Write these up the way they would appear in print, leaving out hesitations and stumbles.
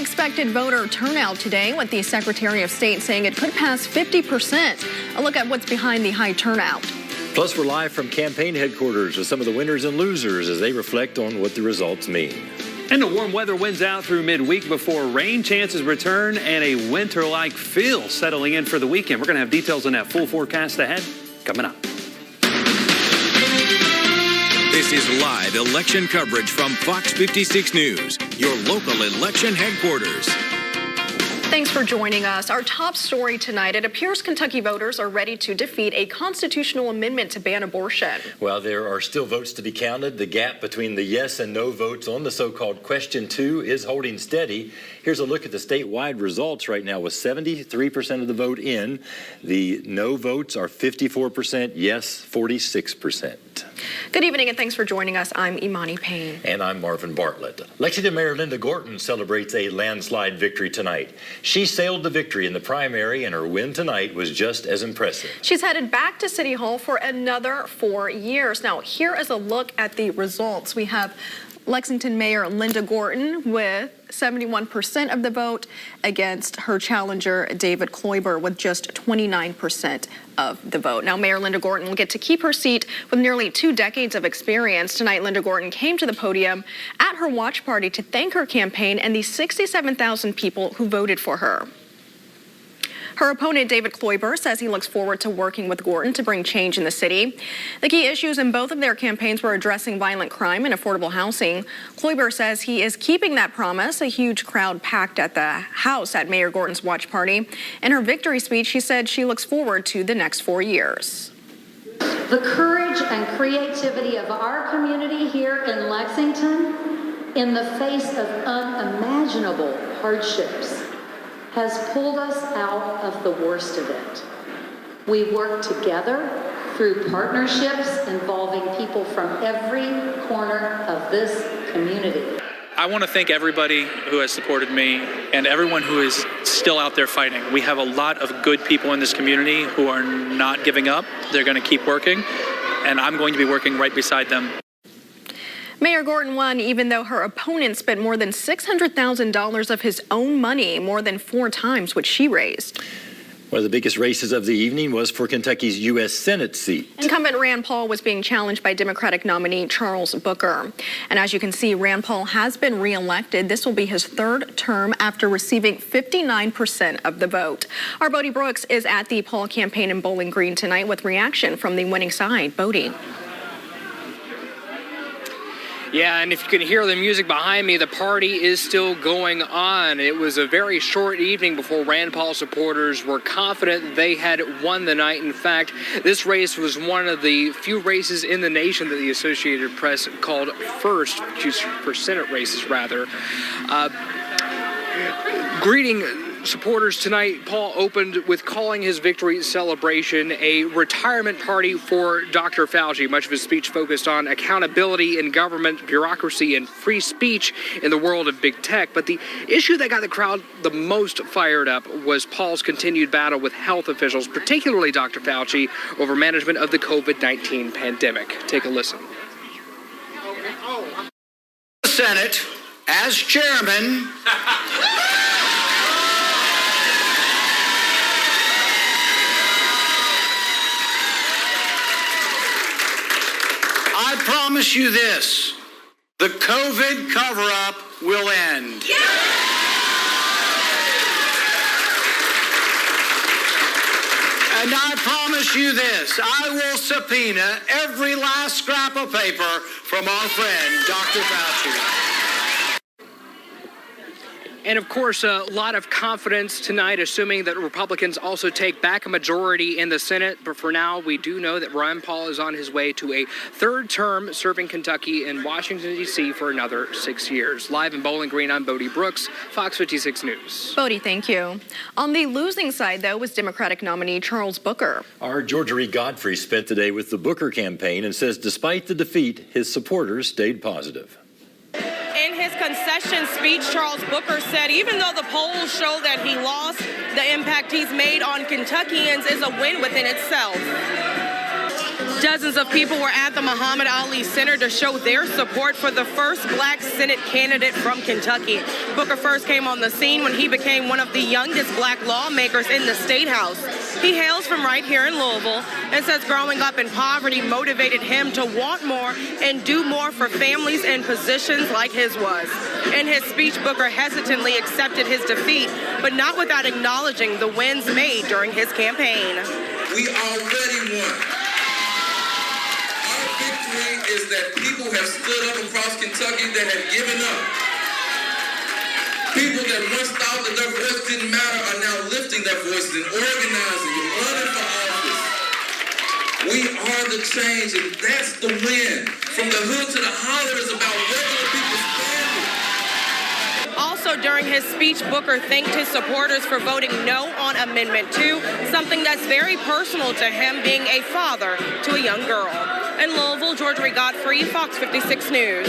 Unexpected voter turnout today, with the Secretary of State saying it could pass 50%. A look at what's behind the high turnout. Plus, we're live from campaign headquarters with some of the winners and losers as they reflect on what the results mean. And the warm weather wins out through midweek before rain chances return and a winter-like feel settling in for the weekend. We're going to have details on that full forecast ahead coming up. This is live election coverage from Fox 56 News, your local election headquarters. Thanks for joining us. Our top story tonight, it appears Kentucky voters are ready to defeat a constitutional amendment to ban abortion. Well, there are still votes to be counted. The gap between the yes and no votes on the so-called question 2 is holding steady. Here's a look at the statewide results right now with 73% of the vote in. The no votes are 54%, yes 46%. Good evening and thanks for joining us. I'm Imani Payne. And I'm Marvin Bartlett. Lexington Mayor Linda Gorton celebrates a landslide victory tonight. She sailed to victory in the primary, and her win tonight was just as impressive. She's headed back to City Hall for another 4 years. Now, here is a look at the results. We have Lexington Mayor Linda Gorton with 71% of the vote against her challenger, David Kloiber, with just 29% of the vote. Now, Mayor Linda Gorton will get to keep her seat with nearly 2 decades of experience. Tonight, Linda Gorton came to the podium at her watch party to thank her campaign and the 67,000 people who voted for her. Her opponent, David Kloiber, says he looks forward to working with Gorton to bring change in the city. The key issues in both of their campaigns were addressing violent crime and affordable housing. Kloiber says he is keeping that promise. A huge crowd packed at the house at Mayor Gorton's watch party. In her victory speech, she said she looks forward to the next 4 years. The courage and creativity of our community here in Lexington, in the face of unimaginable hardships, has pulled us out of the worst of it. We work together through partnerships involving people from every corner of this community. I want to thank everybody who has supported me and everyone who is still out there fighting. We have a lot of good people in this community who are not giving up. They're going to keep working, and I'm going to be working right beside them. Mayor Gorton won even though her opponent spent more than $600,000 of his own money, more than 4 times what she raised. One of the biggest races of the evening was for Kentucky's U.S. Senate seat. Incumbent Rand Paul was being challenged by Democratic nominee Charles Booker. And as you can see, Rand Paul has been reelected. This will be his 3rd term after receiving 59% of the vote. Our Bodie Brooks is at the Paul campaign in Bowling Green tonight with reaction from the winning side. Bodie. Yeah, and if you can hear the music behind me, the party is still going on. It was a very short evening before Rand Paul supporters were confident they had won the night. In fact, this race was one of the few races in the nation that the Associated Press called first, for Senate races rather. Greeting supporters tonight, Paul opened with calling his victory celebration a retirement party for Dr. Fauci. Much of his speech focused on accountability in government, bureaucracy, and free speech in the world of big tech. But the issue that got the crowd the most fired up was Paul's continued battle with health officials, particularly Dr. Fauci, over management of the COVID-19 pandemic. Take a listen. The Senate, as chairman, I promise you this, the COVID cover-up will end. Yeah! And I promise you this, I will subpoena every last scrap of paper from our friend, Dr. Fauci. And of course, a lot of confidence tonight, assuming that Republicans also take back a majority in the Senate. But for now, we do know that Rand Paul is on his way to a 3rd term serving Kentucky and Washington, D.C. for another 6 years. Live in Bowling Green, I'm Bodie Brooks, Fox 56 News. Bodie, thank you. On the losing side, though, was Democratic nominee Charles Booker. Our Georgia Reed Godfrey spent the day with the Booker campaign and says despite the defeat, his supporters stayed positive. In his concession speech, Charles Booker said even though the polls show that he lost, the impact he's made on Kentuckians is a win within itself. Dozens of people were at the Muhammad Ali Center to show their support for the first black Senate candidate from Kentucky. Booker first came on the scene when he became one of the youngest black lawmakers in the State House. He hails from right here in Louisville and says growing up in poverty motivated him to want more and do more for families in positions like his was. In his speech, Booker hesitantly accepted his defeat, but not without acknowledging the wins made during his campaign. We already won. Our victory is that people have stood up across Kentucky that have given up. People that once thought that their voice didn't matter are now lifting their voices and organizing and running for office. We are the change, and that's the win. From the hood to the holler is about regular people's standing. Also during his speech, Booker thanked his supporters for voting no on Amendment 2, something that's very personal to him, being a father to a young girl. In Louisville, Georgia Godfrey, Fox 56 News.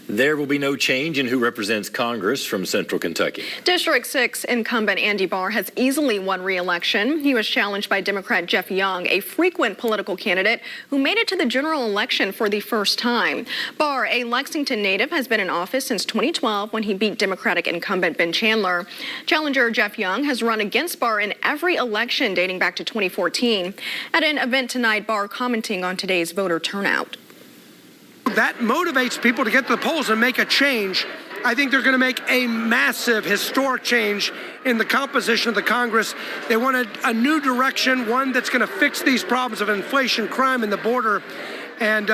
There will be no change in who represents Congress from Central Kentucky. District 6 incumbent Andy Barr has easily won re-election. He was challenged by Democrat Jeff Young, a frequent political candidate who made it to the general election for the first time. Barr, a Lexington native, has been in office since 2012 when he beat Democratic incumbent Ben Chandler. Challenger Jeff Young has run against Barr in every election dating back to 2014. At an event tonight, Barr commenting on today's voter turnout. That motivates people to get to the polls and make a change. I think they're going to make a massive, historic change in the composition of the Congress. They want a new direction, one that's going to fix these problems of inflation, crime, and the border. And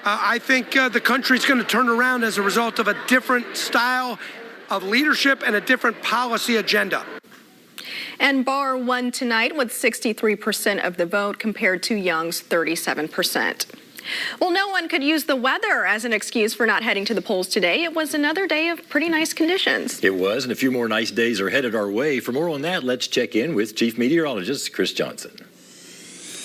I think the country's going to turn around as a result of a different style of leadership and a different policy agenda. And Barr won tonight with 63% of the vote compared to Young's 37%. Well, no one could use the weather as an excuse for not heading to the polls today. It was another day of pretty nice conditions. It was, and a few more nice days are headed our way. For more on that, let's check in with Chief Meteorologist Chris Johnson.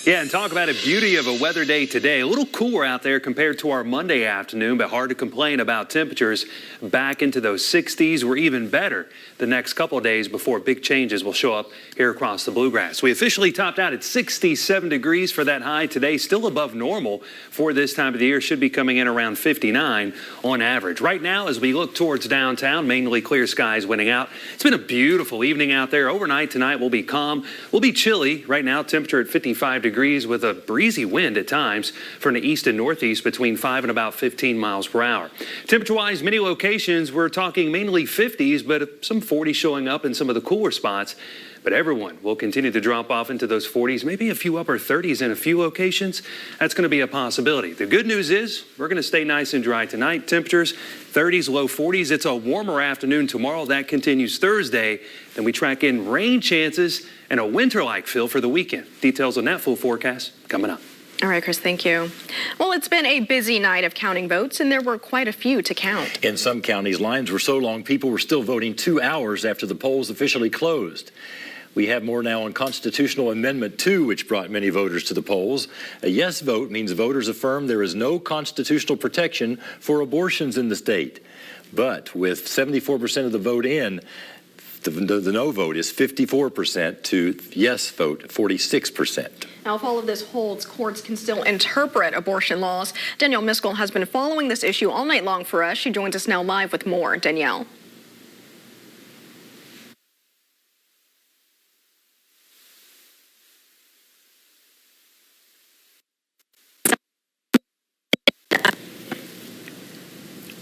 Yeah, and talk about a beauty of a weather day today. A little cooler out there compared to our Monday afternoon, but hard to complain about temperatures back into those 60s. We're even better the next couple of days before big changes will show up here across the Bluegrass. We officially topped out at 67 degrees for that high today, still above normal for this time of the year. Should be coming in around 59 on average. Right now, as we look towards downtown, mainly clear skies winning out. It's been a beautiful evening out there. Overnight tonight will be calm. Will be chilly. Right now, temperature at 55 degrees with a breezy wind at times from the east and northeast between 5 and about 15 miles per hour. Temperature-wise, many locations, we're talking mainly 50s, but some 40s showing up in some of the cooler spots. But everyone will continue to drop off into those 40s, maybe a few upper 30s in a few locations. That's going to be a possibility. The good news is we're going to stay nice and dry tonight. Temperatures 30s, low 40s. It's a warmer afternoon tomorrow. That continues Thursday. Then we track in rain chances and a winter-like feel for the weekend. Details on that full forecast coming up. All right, Chris, thank you. Well, it's been a busy night of counting votes, and there were quite a few to count. In some counties, lines were so long, people were still voting 2 hours after the polls officially closed. We have more now on Constitutional Amendment 2, which brought many voters to the polls. A yes vote means voters affirm there is no constitutional protection for abortions in the state. But with 74% of the vote in, the no vote is 54% to yes vote 46%. Now, if all of this holds, courts can still interpret abortion laws. Danielle Miskell has been following this issue all night long for us. She joins us now live with more. Danielle.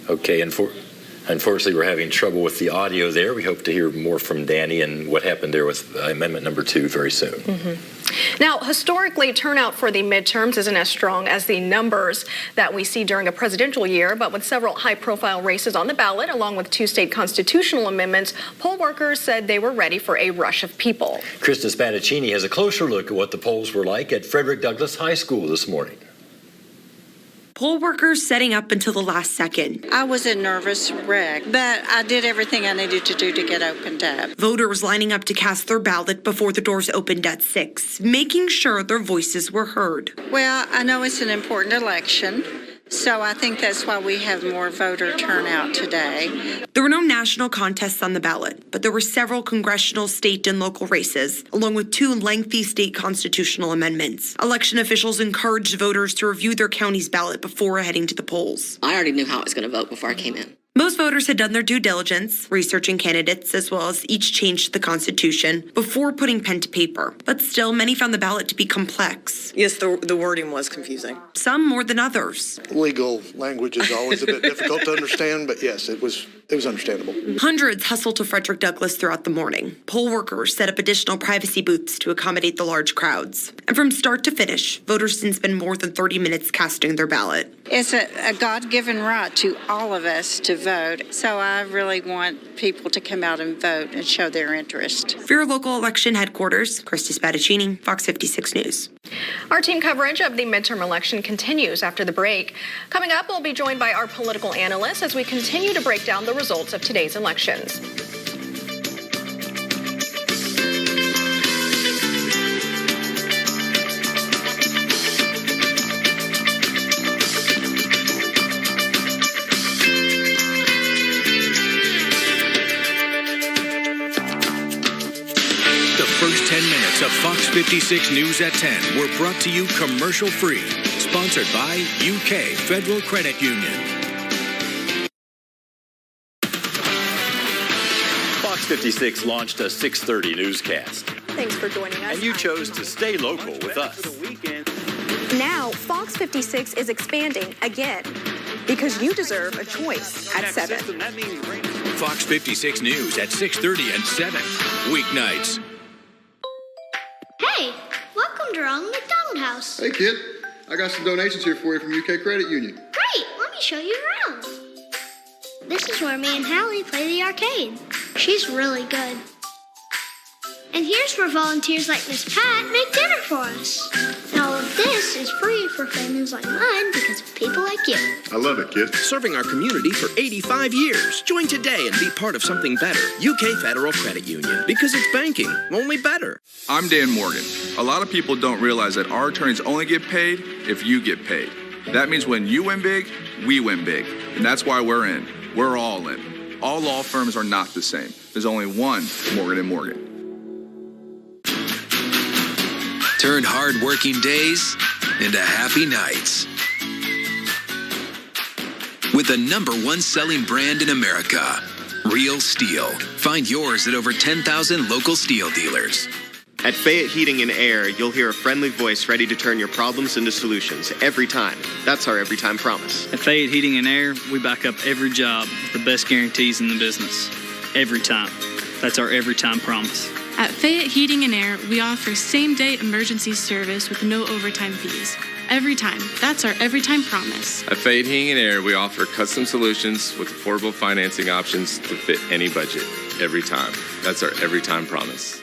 Okay, unfortunately, we're having trouble with the audio there. We hope to hear more from Danny and what happened there with Amendment number 2 very soon. Now, historically, turnout for the midterms isn't as strong as the numbers that we see during a presidential year, but with several high-profile races on the ballot, along with 2 state constitutional amendments, poll workers said they were ready for a rush of people. Krista Spadaccini has a closer look at what the polls were like at Frederick Douglass High School this morning. Poll workers setting up until the last second. I was a nervous wreck, but I did everything I needed to do to get opened up. Voters lining up to cast their ballot before the doors opened at 6, making sure their voices were heard. Well, I know it's an important election, So I think that's why we have more voter turnout today. There were no national contests on the ballot, but there were several congressional, state, and local races, along with 2 lengthy state constitutional amendments. Election officials encouraged voters to review their county's ballot before heading to the polls. I already knew how I was going to vote before I came in. Most voters had done their due diligence, researching candidates as well as each change to the Constitution before putting pen to paper. But still, many found the ballot to be complex. Yes, the wording was confusing. Some more than others. Legal language is always a bit difficult to understand, but yes, it was understandable. Hundreds hustled to Frederick Douglass throughout the morning. Poll workers set up additional privacy booths to accommodate the large crowds. And from start to finish, voters didn't spend more than 30 minutes casting their ballot. It's a God-given right to all of us to vote, so I really want people to come out and vote and show their interest. For your local election headquarters, Christy Spadaccini, Fox 56 News. Our team coverage of the midterm election continues after the break. Coming up, we'll be joined by our political analysts as we continue to break down the results of today's elections. First 10 minutes of Fox 56 News at 10 were brought to you commercial-free. Sponsored by UK Federal Credit Union. Fox 56 launched a 6:30 newscast. Thanks for joining us. And you chose to stay local with us. Now, Fox 56 is expanding again because you deserve a choice at 7. Fox 56 News at 6:30 and 7. Weeknights. Hey, welcome to Ronald McDonald House. Hey, kid. I got some donations here for you from UK Credit Union. Great, let me show you around. This is where me and Hallie play the arcade. She's really good. And here's where volunteers like Miss Pat make dinner for us. And all of this is free for families like mine because of people like you. I love it, kid. Serving our community for 85 years. Join today and be part of something better. UK Federal Credit Union. Because it's banking, only better. I'm Dan Morgan. A lot of people don't realize that our attorneys only get paid if you get paid. That means when you win big, we win big. And that's why we're in. We're all in. All law firms are not the same. There's only one Morgan & Morgan. Turn hard-working days into happy nights. With the #1 selling brand in America, Real Steel. Find yours at over 10,000 local steel dealers. At Fayette Heating and Air, you'll hear a friendly voice ready to turn your problems into solutions every time. That's our every time promise. At Fayette Heating and Air, we back up every job with the best guarantees in the business. Every time. That's our every time promise. At Fayette Heating and Air, we offer same-day emergency service with no overtime fees. Every time. That's our every time promise. At Fayette Heating and Air, we offer custom solutions with affordable financing options to fit any budget. Every time. That's our every time promise.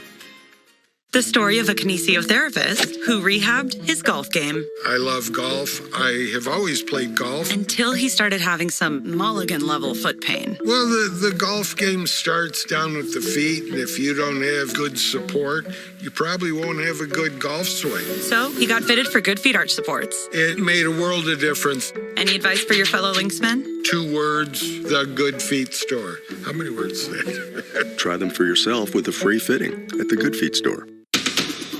The story of a kinesiotherapist who rehabbed his golf game. I love golf. I have always played golf. Until he started having some mulligan-level foot pain. Well, the golf game starts down with the feet, and if you don't have good support, you probably won't have a good golf swing. So he got fitted for Good Feet arch supports. It made a world of difference. Any advice for your fellow linksmen? 2 words, the Good Feet store. How many words is that? Try them for yourself with a free fitting at the Good Feet store.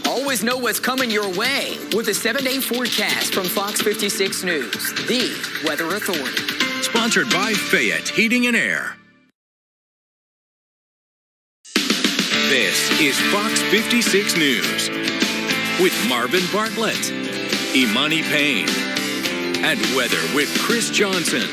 Always know what's coming your way with a 7-day forecast from Fox 56 News, the weather authority. Sponsored by Fayette Heating and Air. This is Fox 56 News with Marvin Bartlett, Imani Payne, and weather with Chris Johnson.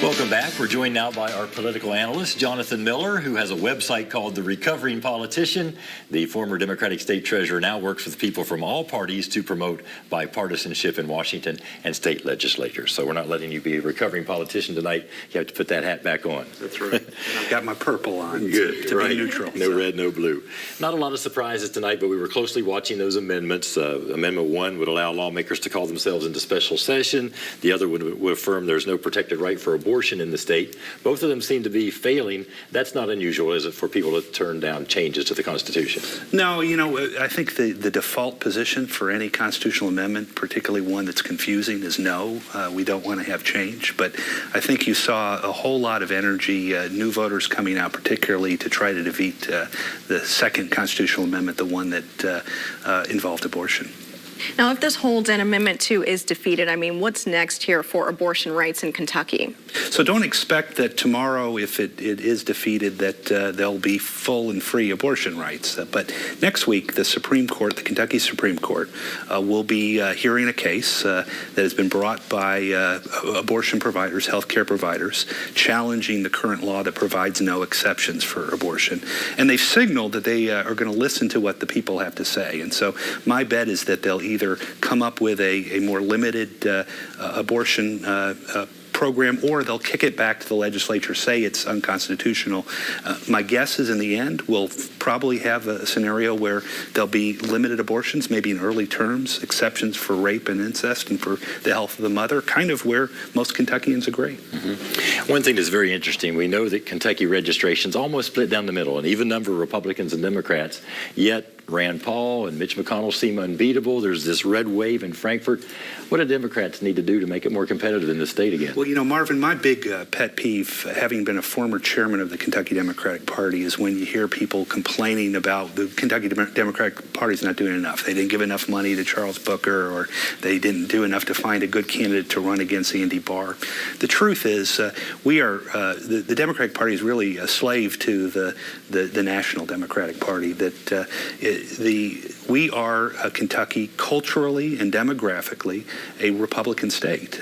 Welcome back. We're joined now by our political analyst, Jonathan Miller, who has a website called The Recovering Politician. The former Democratic state treasurer now works with people from all parties to promote bipartisanship in Washington and state legislatures. So we're not letting you be a recovering politician tonight. You have to put that hat back on. That's right. I've got my purple on. Good. To right. be neutral. No red, no blue. Not a lot of surprises tonight, but we were closely watching those amendments. Amendment 1 would allow lawmakers to call themselves into special session. The other would affirm there's no protected right for abortion in the state. Both of them seem to be failing. That's not unusual, is it, for people to turn down changes to the Constitution? No, I think the default position for any constitutional amendment, particularly one that's confusing, is no. We don't want to have change. But I think you saw a whole lot of energy, new voters coming out, particularly to try to defeat the second constitutional amendment, the one that involved abortion. Now, if this holds and Amendment 2 is defeated, what's next here for abortion rights in Kentucky? So don't expect that tomorrow, if it is defeated, that there'll be full and free abortion rights. But next week, the Supreme Court, the Kentucky Supreme Court, will be hearing a case that has been brought by abortion providers, healthcare providers, challenging the current law that provides no exceptions for abortion. And they've signaled that they are going to listen to what the people have to say. And so my bet is that they'll either come up with a more limited abortion program, or they'll kick it back to the legislature, say it's unconstitutional. My guess is in the end, we'll probably have a scenario where there'll be limited abortions, maybe in early terms, exceptions for rape and incest and for the health of the mother, kind of where most Kentuckians agree. Mm-hmm. One thing that's very interesting, we know that Kentucky registration's almost split down the middle, an even number of Republicans and Democrats, yet Rand Paul and Mitch McConnell seem unbeatable. There's this red wave in Frankfort. What do Democrats need to do to make it more competitive in the state again? Well, Marvin, my big pet peeve, having been a former chairman of the Kentucky Democratic Party, is when you hear people complaining about the Kentucky Democratic Party's not doing enough. They didn't give enough money to Charles Booker, or they didn't do enough to find a good candidate to run against Andy Barr. The truth is, we are the Democratic Party is really a slave to the National Democratic Party. We are Kentucky culturally and demographically a Republican state.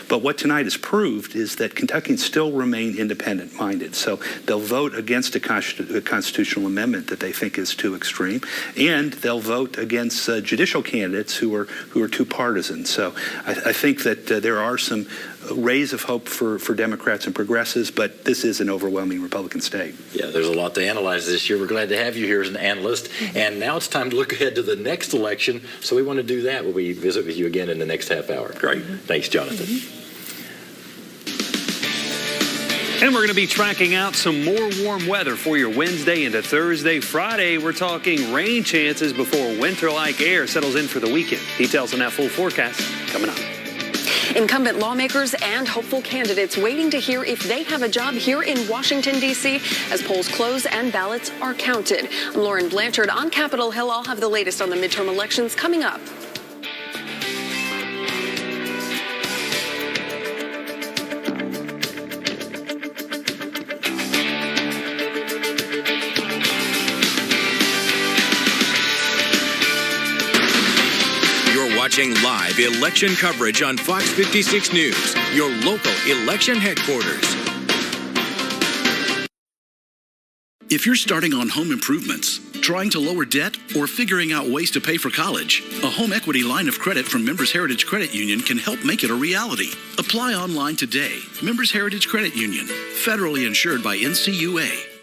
But what tonight has proved is that Kentuckians still remain independent-minded. So they'll vote against a constitutional amendment that they think is too extreme, and they'll vote against judicial candidates who are too partisan. So I think that there are some rays of hope for Democrats and progressives, but this is an overwhelming Republican state. Yeah, there's a lot to analyze this year. We're glad to have you here as an analyst. And now it's time to look ahead to the next election. So we want to do that when we visit with you again in the next half hour. Great. Thanks, Jonathan. And we're going to be tracking out some more warm weather for your Wednesday into Thursday. Friday, we're talking rain chances before winter-like air settles in for the weekend. Details on that full forecast coming up. Incumbent lawmakers and hopeful candidates waiting to hear if they have a job here in Washington, D.C. as polls close and ballots are counted. I'm Lauren Blanchard on Capitol Hill. I'll have the latest on the midterm elections coming up. Watching live election coverage on Fox 56 News, your local election headquarters. If you're starting on home improvements, trying to lower debt, or figuring out ways to pay for college, a home equity line of credit from Members Heritage Credit Union can help make it a reality. Apply online today. Members Heritage Credit Union, federally insured by NCUA.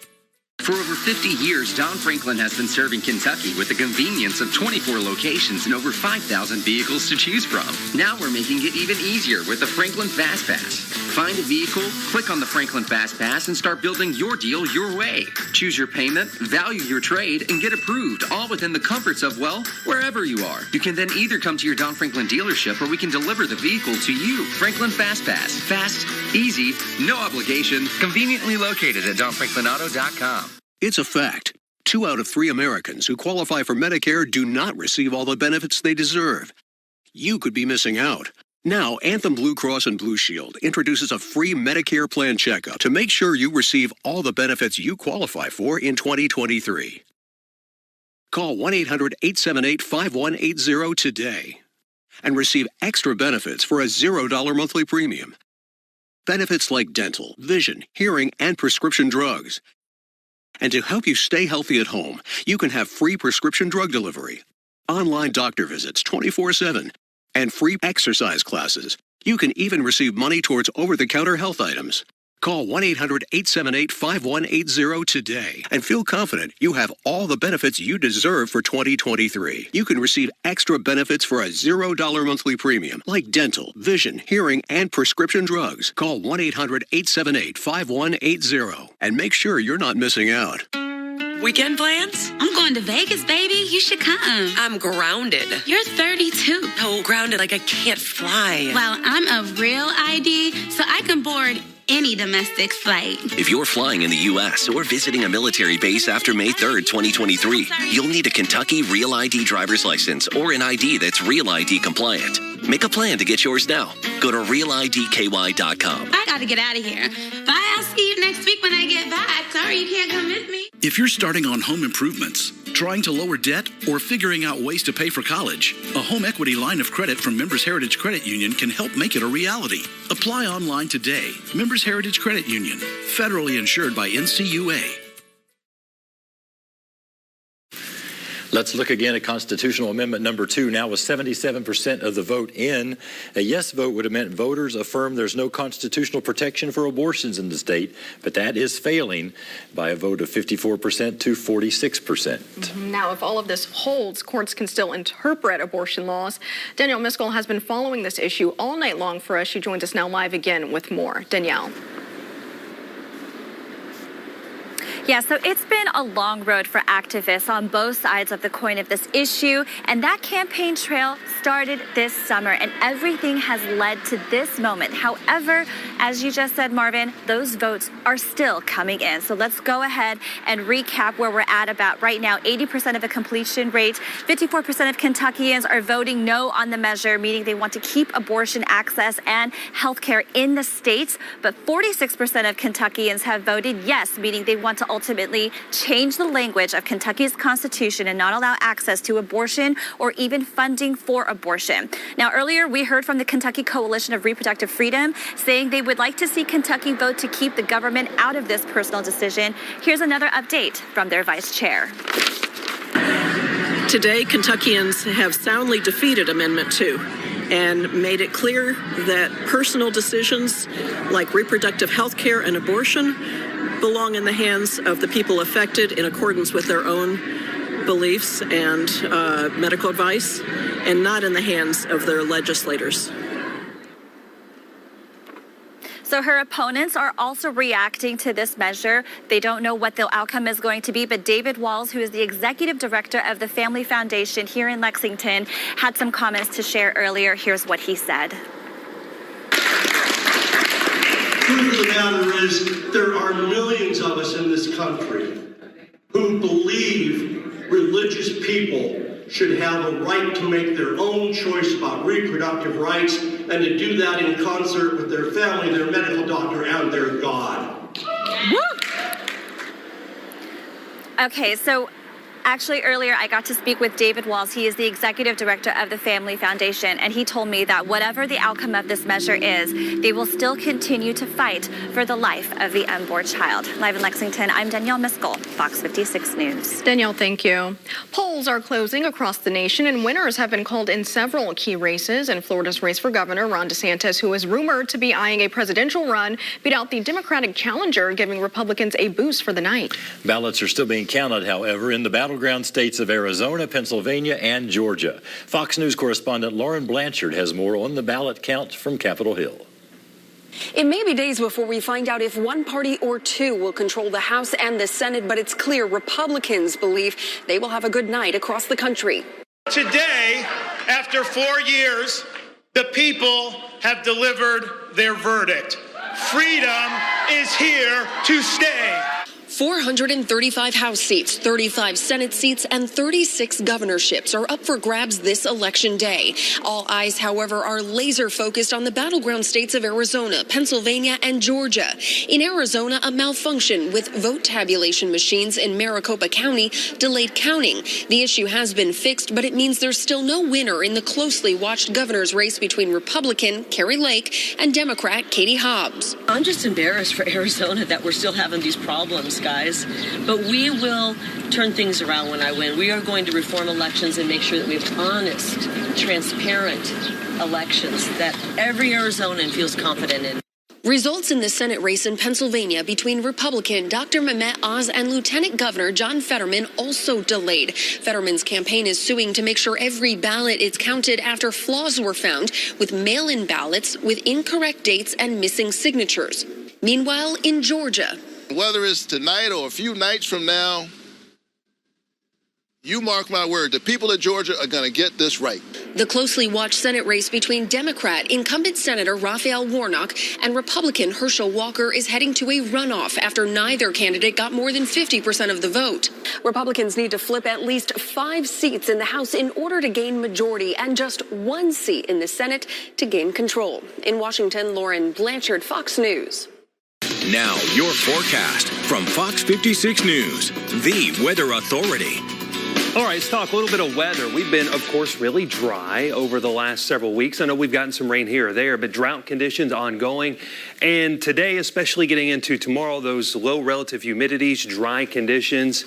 For over 50 years, Don Franklin has been serving Kentucky with the convenience of 24 locations and over 5,000 vehicles to choose from. Now we're making it even easier with the Franklin Fast Pass. Find a vehicle, click on the Franklin Fast Pass, and start building your deal your way. Choose your payment, value your trade, and get approved, all within the comforts of, well, wherever you are. You can then either come to your Don Franklin dealership or we can deliver the vehicle to you. Franklin Fast Pass. Fast, easy, no obligation, conveniently located at DonFranklinAuto.com. It's a fact. 2 out of 3 Americans who qualify for Medicare do not receive all the benefits they deserve. You could be missing out. Now, Anthem Blue Cross and Blue Shield introduces a free Medicare plan checkup to make sure you receive all the benefits you qualify for in 2023. Call 1-800-878-5180 today and receive extra benefits for a $0 monthly premium. Benefits like dental, vision, hearing, and prescription drugs. And to help you stay healthy at home, you can have free prescription drug delivery, online doctor visits 24/7, and free exercise classes. You can even receive money towards over-the-counter health items. Call 1-800-878-5180 today and feel confident you have all the benefits you deserve for 2023. You can receive extra benefits for a $0 monthly premium like dental, vision, hearing, and prescription drugs. Call 1-800-878-5180 and make sure you're not missing out. Weekend plans? I'm going to Vegas, baby. You should come. I'm grounded. You're 32. Oh, grounded like I can't fly. Well, I'm a real ID, so I can board any domestic flight. If you're flying in the U.S. or visiting a military base after May 3rd, 2023, you'll need a Kentucky Real ID driver's license or an ID that's Real ID compliant. Make a plan to get yours now. Go to RealIDKY.com. I gotta get out of here. Bye, I'll see you next week when I get back. Sorry you can't come with me. If you're starting on home improvements, trying to lower debt, or figuring out ways to pay for college, a home equity line of credit from Members Heritage Credit Union can help make it a reality. Apply online today. Members Heritage Credit Union, federally insured by NCUA. Let's look again at constitutional amendment number 2. Now with 77% of the vote in, a yes vote would have meant voters affirm there's no constitutional protection for abortions in the state, but that is failing by a vote of 54% to 46%. Now, if all of this holds, courts can still interpret abortion laws. Danielle Miskell has been following this issue all night long for us. She joins us now live again with more. Danielle. Yeah, so it's been a long road for activists on both sides of the coin of this issue, and that campaign trail started this summer, and everything has led to this moment. However, as you just said, Marvin, those votes are still coming in. So let's go ahead and recap where we're at about right now. 80% of a completion rate, 54% of Kentuckians are voting no on the measure, meaning they want to keep abortion access and health care in the states, but 46% of Kentuckians have voted yes, meaning they want to ultimately change the language of Kentucky's constitution and not allow access to abortion or even funding for abortion. Now, earlier we heard from the Kentucky Coalition of Reproductive Freedom saying they would like to see Kentucky vote to keep the government out of this personal decision. Here's another update from their vice chair. Today, Kentuckians have soundly defeated Amendment 2 and made it clear that personal decisions like reproductive health care and abortion belong in the hands of the people affected in accordance with their own beliefs and medical advice, and not in the hands of their legislators. So her opponents are also reacting to this measure. They don't know what the outcome is going to be, but David Walls, who is the executive director of the Family Foundation here in Lexington, had some comments to share earlier. Here's what he said. The truth of the matter is there are millions of us in this country who believe religious people should have a right to make their own choice about reproductive rights and to do that in concert with their family, their medical doctor, and their God. Okay, so actually, earlier I got to speak with David Walls. He is the executive director of the Family Foundation, and he told me that whatever the outcome of this measure is, they will still continue to fight for the life of the unborn child. Live in Lexington, I'm Danielle Miskell, Fox 56 News. Danielle, thank you. Polls are closing across the nation, and winners have been called in several key races. In Florida's race for governor, Ron DeSantis, who is rumored to be eyeing a presidential run, beat out the Democratic challenger, giving Republicans a boost for the night. Ballots are still being counted, however, in the battleground states of Arizona, Pennsylvania, and Georgia. Fox News correspondent Lauren Blanchard has more on the ballot count from Capitol Hill. It may be days before we find out if one party or two will control the House and the Senate, but it's clear Republicans believe they will have a good night across the country. Today, after 4 years, the people have delivered their verdict. Freedom is here to stay. 435 House seats, 35 Senate seats, and 36 governorships are up for grabs this election day. All eyes, however, are laser focused on the battleground states of Arizona, Pennsylvania, and Georgia. In Arizona, a malfunction with vote tabulation machines in Maricopa County delayed counting. The issue has been fixed, but it means there's still no winner in the closely watched governor's race between Republican Kari Lake and Democrat Katie Hobbs. I'm just embarrassed for Arizona that we're still having these problems, guys. But we will turn things around when I win. We are going to reform elections and make sure that we have honest, transparent elections that every Arizonan feels confident in. Results in the Senate race in Pennsylvania between Republican Dr. Mehmet Oz and Lieutenant Governor John Fetterman also delayed. Fetterman's campaign is suing to make sure every ballot is counted after flaws were found with mail-in ballots with incorrect dates and missing signatures. Meanwhile, in Georgia, whether it's tonight or a few nights from now, you mark my word, the people of Georgia are going to get this right. the closely watched Senate race between Democrat incumbent Senator Raphael Warnock and Republican Herschel Walker is heading to a runoff after neither candidate got more than 50% of the vote. Republicans need to flip at least 5 seats in the House in order to gain majority and just 1 seat in the Senate to gain control. In Washington, Lauren Blanchard, Fox News. Now, your forecast from Fox 56 News, the weather authority. All right, let's talk a little bit of weather. We've been, of course, really dry over the last several weeks. I know we've gotten some rain here or there, but drought conditions ongoing. And today, especially getting into tomorrow, those low relative humidities, dry conditions,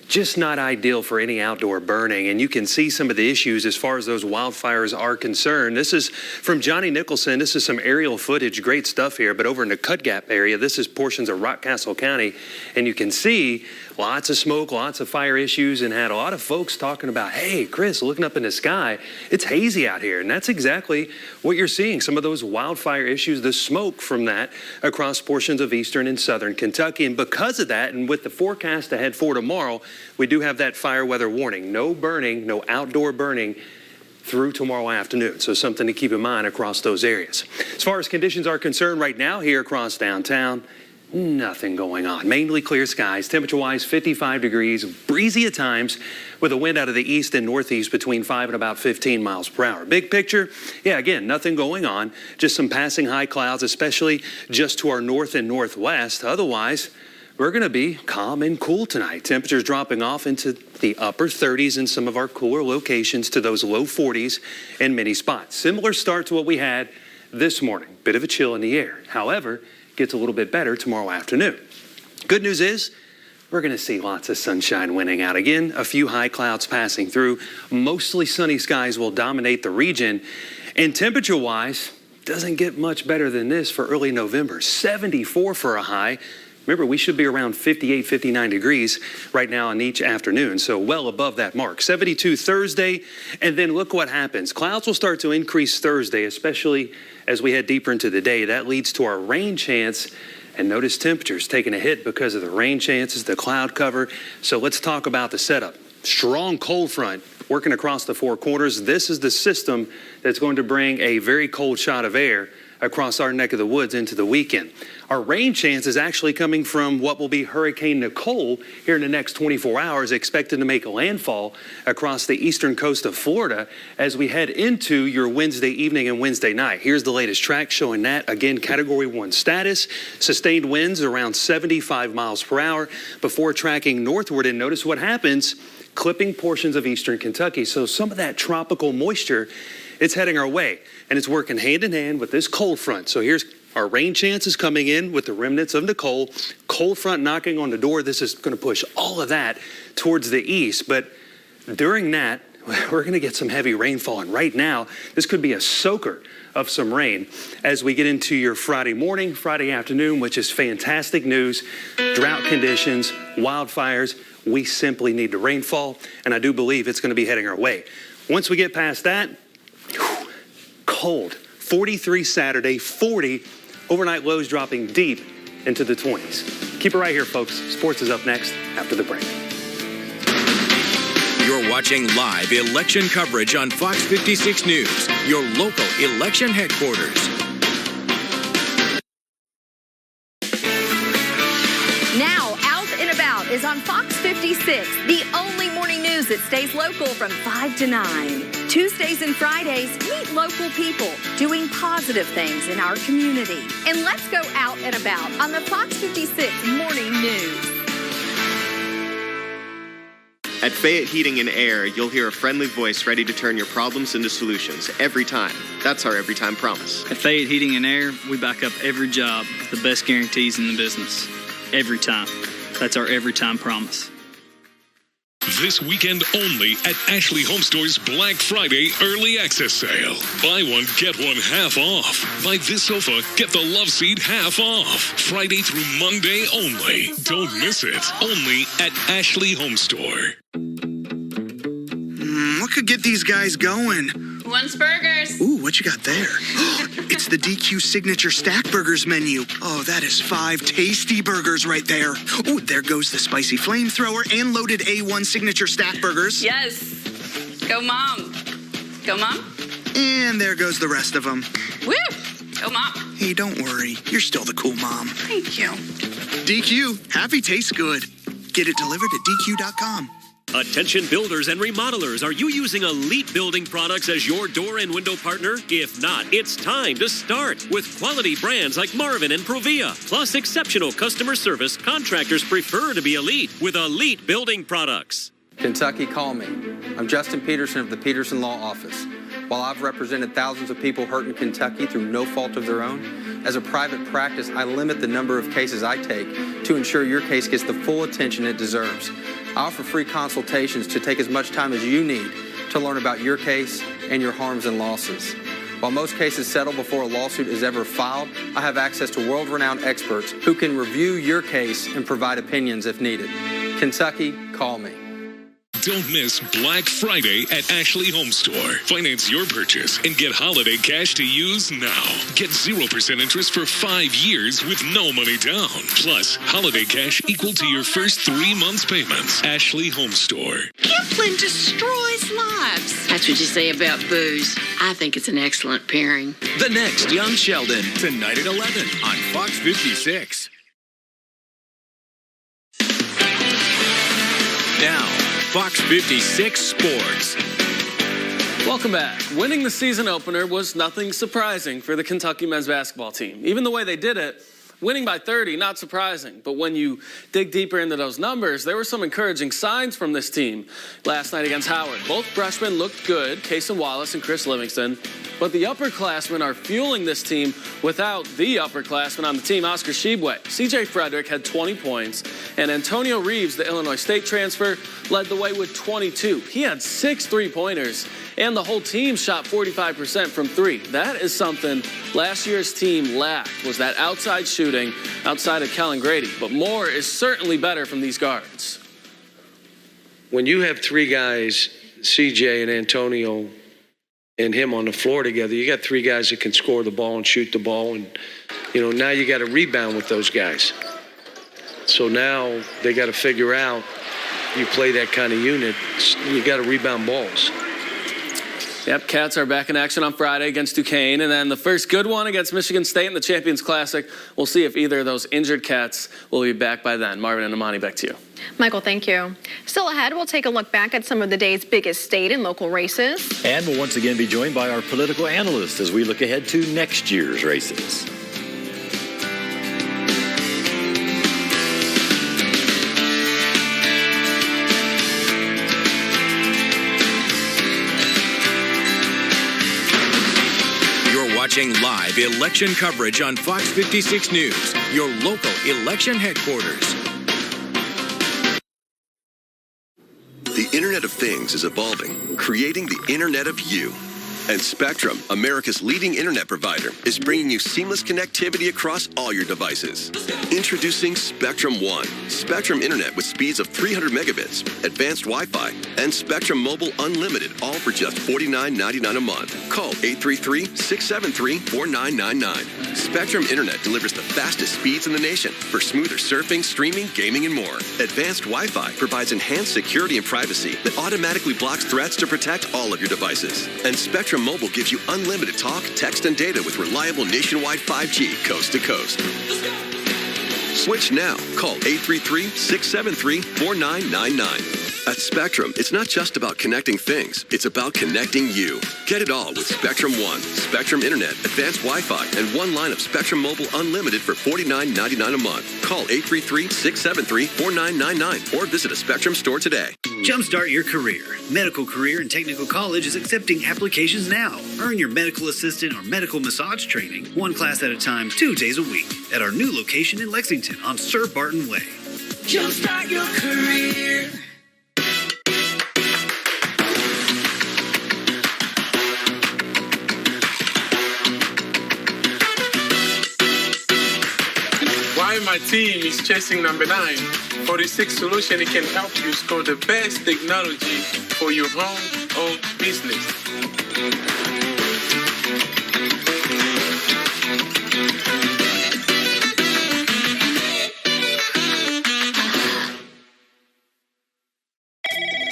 just not ideal for any outdoor burning. And you can see some of the issues as far as those wildfires are concerned. This is from Johnny Nicholson. This is some aerial footage. Great stuff here. But over in the Cut Gap area, this is portions of Rockcastle County. And you can see lots of smoke, lots of fire issues, and had a lot of folks talking about, hey, Chris, looking up in the sky, it's hazy out here. And that's exactly what you're seeing. Some of those wildfire issues, the smoke from that across portions of eastern and southern Kentucky. And because of that, and with the forecast ahead for tomorrow, we do have that fire weather warning. No burning, no outdoor burning through tomorrow afternoon. So something to keep in mind across those areas. As far as conditions are concerned right now here across downtown, nothing going on. Mainly clear skies. Temperature-wise, 55 degrees, breezy at times with a wind out of the east and northeast between 5 and about 15 miles per hour. Big picture, yeah, again, nothing going on. Just some passing high clouds, especially just to our north and northwest. Otherwise, we're going to be calm and cool tonight. Temperatures dropping off into the upper 30s in some of our cooler locations to those low 40s in many spots. Similar start to what we had this morning. Bit of a chill in the air. However, gets a little bit better tomorrow afternoon. Good news is we're going to see lots of sunshine winning out again. A few high clouds passing through. Mostly sunny skies will dominate the region. And temperature-wise, doesn't get much better than this for early November. 74 for a high. Remember, we should be around 58, 59 degrees right now on each afternoon, so well above that mark. 72 Thursday, and then look what happens. Clouds will start to increase Thursday, especially as we head deeper into the day. That leads to our rain chance, and notice temperatures taking a hit because of the rain chances, the cloud cover. So let's talk about the setup. Strong cold front working across the 4 corners. This is the system that's going to bring a very cold shot of air across our neck of the woods into the weekend. Our rain chance is actually coming from what will be Hurricane Nicole here in the next 24 hours, expected to make landfall across the eastern coast of Florida as we head into your Wednesday evening and Wednesday night. Here's the latest track showing that. Again, Category 1 status, sustained winds around 75 miles per hour before tracking northward. And notice what happens, clipping portions of eastern Kentucky. So some of that tropical moisture, it's heading our way, and it's working hand in hand with this cold front. So here's our rain chances coming in with the remnants of Nicole. Cold front knocking on the door. This is going to push all of that towards the east. But during that, we're going to get some heavy rainfall. And right now, this could be a soaker of some rain as we get into your Friday morning, Friday afternoon, which is fantastic news. Drought conditions, wildfires. We simply need the rainfall, and I do believe it's going to be heading our way. Once we get past that, cold. 43 Saturday, 40. Overnight lows dropping deep into the 20s. Keep it right here, folks. Sports is up next after the break. You're watching live election coverage on Fox 56 News, your local election headquarters. Now, Out and About is on Fox 56, the only morning news that stays local from 5 to 9. Tuesdays and Fridays, meet local people doing positive things in our community. And let's go out and about on the Fox 56 Morning News. At Fayette Heating and Air, you'll hear a friendly voice ready to turn your problems into solutions every time. That's our every time promise. At Fayette Heating and Air, we back up every job with the best guarantees in the business. Every time. That's our every time promise. This weekend only at Ashley Home Store's Black Friday Early Access Sale. Buy one, get one half off. Buy this sofa, get the love seat half off. Friday through Monday only. Don't miss it. Only at Ashley Home Store. What could get these guys going? Once burgers. Ooh, what you got there? It's the DQ Signature Stack Burgers menu. Oh, that is 5 tasty burgers right there. Oh, there goes the spicy flamethrower and loaded A1 Signature Stack Burgers. Yes. Go, Mom. Go, Mom. And there goes the rest of them. Woo! Go, Mom. Hey, don't worry. You're still the cool mom. Thank you. DQ, happy tastes good. Get it delivered at DQ.com. Attention builders and remodelers, are you using Elite Building Products as your door and window partner? If not, it's time to start. With quality brands like Marvin and Provia, plus exceptional customer service, contractors prefer to be elite with Elite Building Products. Kentucky, call me. I'm Justin Peterson of the Peterson Law Office. While I've represented thousands of people hurt in Kentucky through no fault of their own, as a private practice, I limit the number of cases I take to ensure your case gets the full attention it deserves. I offer free consultations to take as much time as you need to learn about your case and your harms and losses. While most cases settle before a lawsuit is ever filed, I have access to world-renowned experts who can review your case and provide opinions if needed. Kentucky, call me. Don't miss Black Friday at Ashley Home Store. Finance your purchase and get holiday cash to use now. Get 0% interest for 5 years with no money down. Plus, holiday cash equal to your first 3 months' payments. Ashley Home Store. Gifflin destroys lives. That's what you say about booze. I think it's an excellent pairing. The next Young Sheldon, tonight at 11 on Fox 56. Now, Fox 56 Sports. Welcome back. Winning the season opener was nothing surprising for the Kentucky men's basketball team. Even the way they did it, winning by 30, not surprising. But when you dig deeper into those numbers, there were some encouraging signs from this team last night against Howard. Both freshmen looked good, Cason Wallace and Chris Livingston. But the upperclassmen are fueling this team without the upperclassmen on the team, Oscar Shibwe. CJ Frederick had 20 points, and Antonio Reeves, the Illinois State transfer, led the way with 22. He had 6 3-pointers, and the whole team shot 45% from 3. That is something last year's team lacked, was that outside shooting outside of Kellen Grady. But more is certainly better from these guards. When you have 3 guys, CJ and Antonio and him on the floor together, you got 3 guys that can score the ball and shoot the ball. And, now you got to rebound with those guys. So now they got to figure out, you play that kind of unit, you got to rebound balls. Yep, Cats are back in action on Friday against Duquesne, and then the first good one against Michigan State in the Champions Classic. We'll see if either of those injured Cats will be back by then. Marvin and Amani, back to you. Michael, thank you. Still ahead, we'll take a look back at some of the day's biggest state and local races. And we'll once again be joined by our political analyst as we look ahead to next year's races. Watching live election coverage on Fox 56 News, your local election headquarters. The Internet of Things is evolving, creating the Internet of You. And Spectrum, America's leading internet provider, is bringing you seamless connectivity across all your devices. Introducing Spectrum One, Spectrum Internet with speeds of 300 megabits, advanced Wi-Fi, and Spectrum Mobile Unlimited, all for just $49.99 a month. Call 833-673-4999. Spectrum Internet delivers the fastest speeds in the nation for smoother surfing, streaming, gaming, and more. Advanced Wi-Fi provides enhanced security and privacy that automatically blocks threats to protect all of your devices. And Spectrum Mobile gives you unlimited talk, text, and data with reliable nationwide 5G coast to coast. Switch now. Call 833-673-4999. At Spectrum, it's not just about connecting things. It's about connecting you. Get it all with Spectrum One, Spectrum Internet, advanced Wi-Fi, and one line of Spectrum Mobile Unlimited for $49.99 a month. Call 833-673-4999 or visit a Spectrum store today. Jumpstart your career. Medical Career and Technical College is accepting applications now. Earn your medical assistant or medical massage training, 1 class at a time, 2 days a week, at our new location in Lexington on Sir Barton Way. Jumpstart your career. While my team is chasing number 9, 46 Solution can help you score the best technology for your home or business.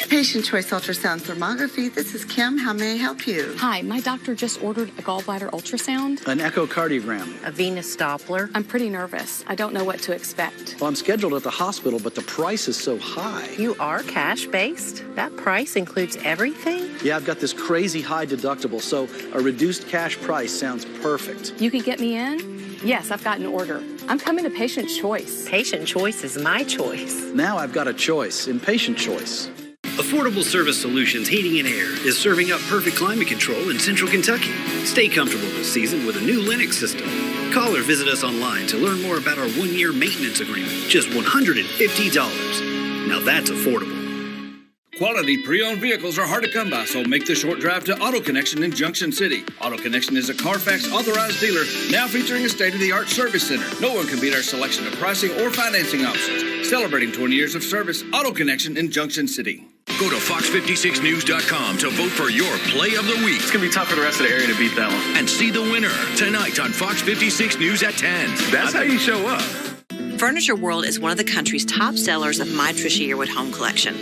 Patient Choice Ultrasound Thermography. This is Kim. How may I help you? Hi, my doctor just ordered a gallbladder ultrasound, An echocardiogram. a venous Doppler. I'm pretty nervous. I don't know what to expect. Well, I'm scheduled at the hospital, but the price is so high. You are cash-based? That price includes everything? Yeah, I've got this crazy high deductible, so a reduced cash price sounds perfect. You could get me in? Yes, I've got an order. I'm coming to Patient Choice. Patient Choice is my choice. Now I've got a choice in Patient Choice. Affordable Service Solutions Heating and Air is serving up perfect climate control in Central Kentucky. Stay comfortable this season with a new Lennox system. Call or visit us online to learn more about our 1-year maintenance agreement. Just $150. Now that's affordable. Quality pre-owned vehicles are hard to come by, so make the short drive to Auto Connection in Junction City. Auto Connection is a Carfax authorized dealer, now featuring a state-of-the-art service center. No one can beat our selection of pricing or financing options. Celebrating 20 years of service, Auto Connection in Junction City. Go to fox56news.com to vote for your play of the week. It's going to be tough for the rest of the area to beat that one. And see the winner tonight on Fox 56 News at 10. That's how you show up. Furniture World is one of the country's top sellers of My Tricia Yearwood home collection.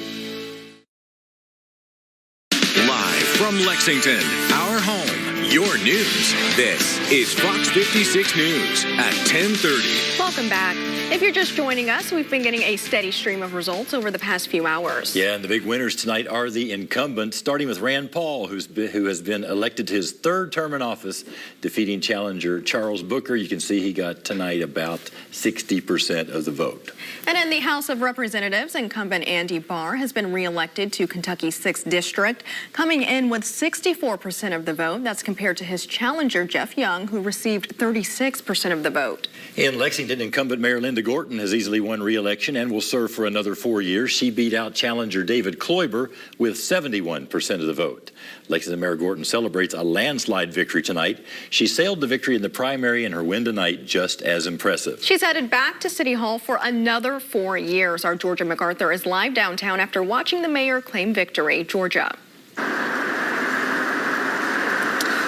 Live from Lexington, our home, your news. This is Fox 56 News at 10:30. Welcome back. If you're just joining us, we've been getting a steady stream of results over the past few hours. Yeah, and the big winners tonight are the incumbents, starting with Rand Paul, who has been elected to his 3rd term in office, defeating challenger Charles Booker. You can see he got tonight about 60% of the vote. And in the House of Representatives, incumbent Andy Barr has been reelected to Kentucky's 6th District, coming in with 64% of the vote. That's compared to his challenger, Jeff Young, who received 36% of the vote. In Lexington, incumbent Mayor Linda Gorton has easily won re-election and will serve for another 4 years. She beat out challenger David Kloiber with 71% of the vote. Lexington Mayor Gorton celebrates a landslide victory tonight. She sailed to victory in the primary, and her win tonight just as impressive. She's headed back to City Hall for another 4 years. Our Georgia MacArthur is live downtown after watching the mayor claim victory. Georgia.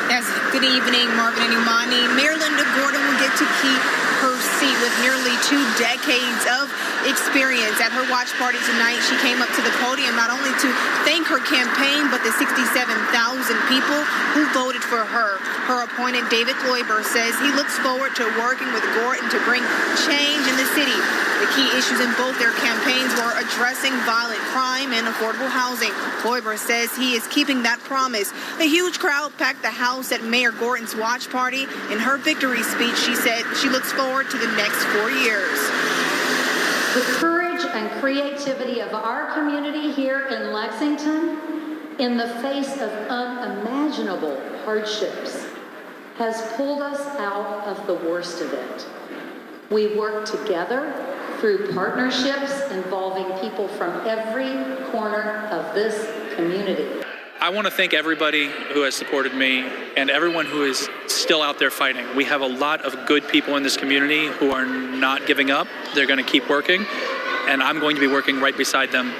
Yes, good evening, Marvin and Imani. Mayor Linda Gorton will get to keep her seat with nearly 2 decades of experience. At her watch party tonight, she came up to the podium not only to thank her campaign, but the 67,000 people who voted for her. Her opponent, David Kloiber, says he looks forward to working with Gorton to bring change in the city. The key issues in both their campaigns were addressing violent crime and affordable housing. Kloiber says he is keeping that promise. A huge crowd packed the house at Mayor Gorton's watch party. In her victory speech, she said she looks forward to the next 4 years. The courage and creativity of our community here in Lexington, in the face of unimaginable hardships, has pulled us out of the worst of it. We work together through partnerships involving people from every corner of this community. I want to thank everybody who has supported me and everyone who is still out there fighting. We have a lot of good people in this community who are not giving up. They're going to keep working, and I'm going to be working right beside them.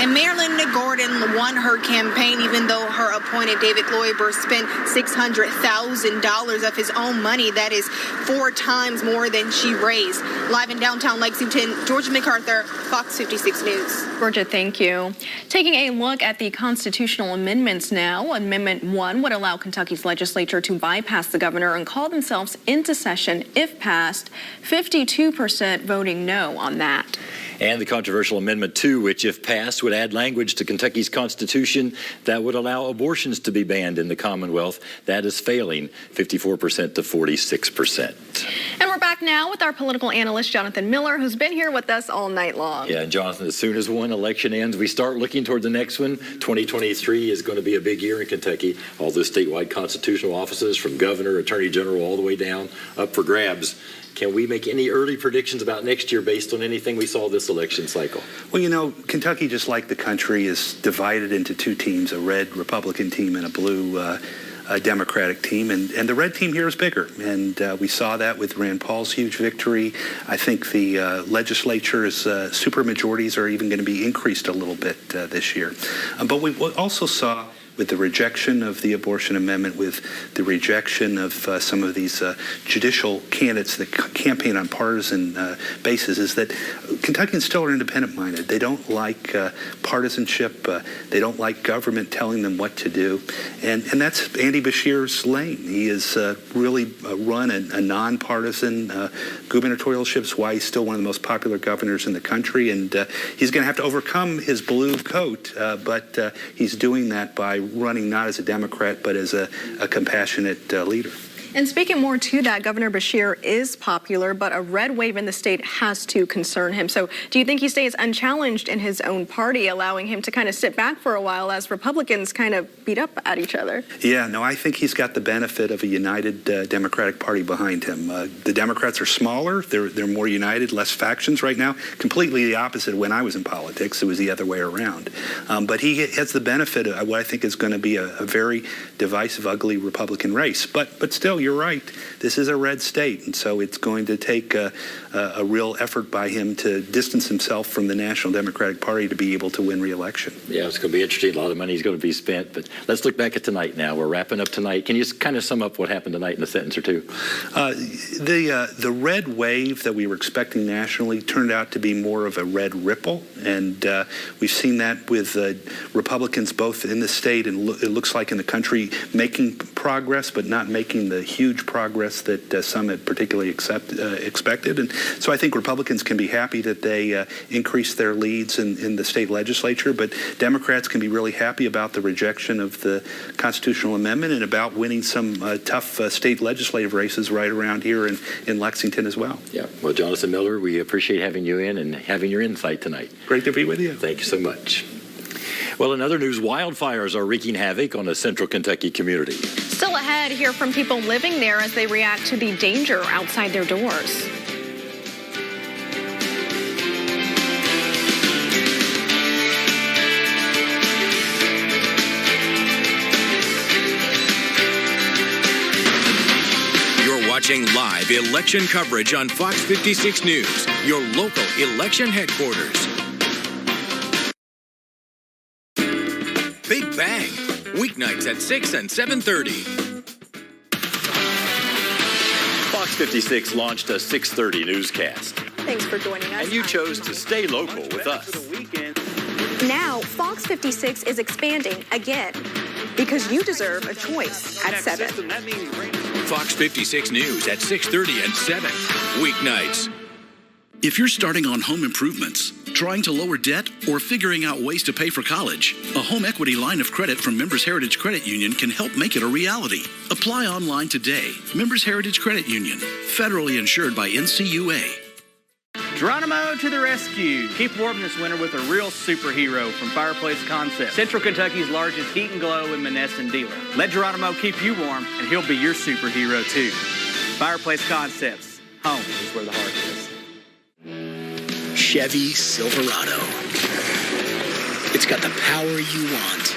And Mayor Linda Gorton won her campaign, even though her opponent, David Kloiber, spent $600,000 of his own money. That is 4 times more than she raised. Live in downtown Lexington, Georgia MacArthur, Fox 56 News. Georgia, thank you. Taking a look at the constitutional amendments now, Amendment 1 would allow Kentucky's legislature to bypass the governor and call themselves into session if passed. 52% voting no on that. And the controversial Amendment 2, which, if passed, would add language to Kentucky's Constitution that would allow abortions to be banned in the Commonwealth. That is failing, 54% to 46%. And we're back now with our political analyst, Jonathan Miller, who's been here with us all night long. Yeah, Jonathan, as soon as one election ends, we start looking toward the next one. 2023 is going to be a big year in Kentucky. All those statewide constitutional offices, from governor, attorney general, all the way down, up for grabs. Can we make any early predictions about next year based on anything we saw this election cycle? Well, you know, Kentucky, just like the country, is divided into 2 teams, a red Republican team and a blue Democratic team, and the red team here is bigger, and we saw that with Rand Paul's huge victory. I think the legislature's supermajorities are even going to be increased a little bit this year. But we also saw with the rejection of the abortion amendment, with the rejection of some of these judicial candidates that campaign on partisan basis, is that Kentuckians still are independent-minded. They don't like partisanship. They don't like government telling them what to do. And that's Andy Beshear's lane. He has really run a nonpartisan gubernatorialship, why he's still one of the most popular governors in the country. And he's going to have to overcome his blue coat, but he's doing that by running not as a Democrat, but as a compassionate leader. And speaking more to that, Governor Beshear is popular, but a red wave in the state has to concern him. So do you think he stays unchallenged in his own party, allowing him to kind of sit back for a while as Republicans kind of beat up at each other? Yeah, no, I think he's got the benefit of a united Democratic Party behind him. The Democrats are smaller. They're more united, less factions right now. Completely the opposite of when I was in politics. It was the other way around. But he has the benefit of what I think is going to be a very divisive, ugly Republican race. But still, you're right. This is a red state, and so it's going to take a real effort by him to distance himself from the National Democratic Party to be able to win re-election. Yeah, it's going to be interesting. A lot of money is going to be spent, but let's look back at tonight now. We're wrapping up tonight. Can you just kind of sum up what happened tonight in a sentence or two? The red wave that we were expecting nationally turned out to be more of a red ripple, and we've seen that with Republicans both in the state and it looks like in the country making progress, but not making the huge progress that some had particularly expected. And so I think Republicans can be happy that they increased their leads in the state legislature, but Democrats can be really happy about the rejection of the constitutional amendment and about winning some tough state legislative races right around here in Lexington as well. Yeah. Well, Jonathan Miller, we appreciate having you in and having your insight tonight. Great to be with you. Thank you so much. Well, in other news, wildfires are wreaking havoc on a central Kentucky community. Still ahead, hear from people living there as they react to the danger outside their doors. You're watching live election coverage on Fox 56 News, your local election headquarters. Big Bang, weeknights at 6 and 7:30. Fox 56 launched a 6:30 newscast. Thanks for joining us. And you chose to stay local with us. Now, Fox 56 is expanding again because you deserve a choice at 7. Fox 56 News at 6:30 and 7, weeknights. If you're starting on home improvements, trying to lower debt, or figuring out ways to pay for college, a home equity line of credit from Members Heritage Credit Union can help make it a reality. Apply online today. Members Heritage Credit Union, federally insured by NCUA. Geronimo to the rescue. Keep warm this winter with a real superhero from Fireplace Concepts, Central Kentucky's largest heat and glow and Monessen dealer. Let Geronimo keep you warm, and he'll be your superhero too. Fireplace Concepts. Home is where the heart is. Chevy Silverado. It's got the power you want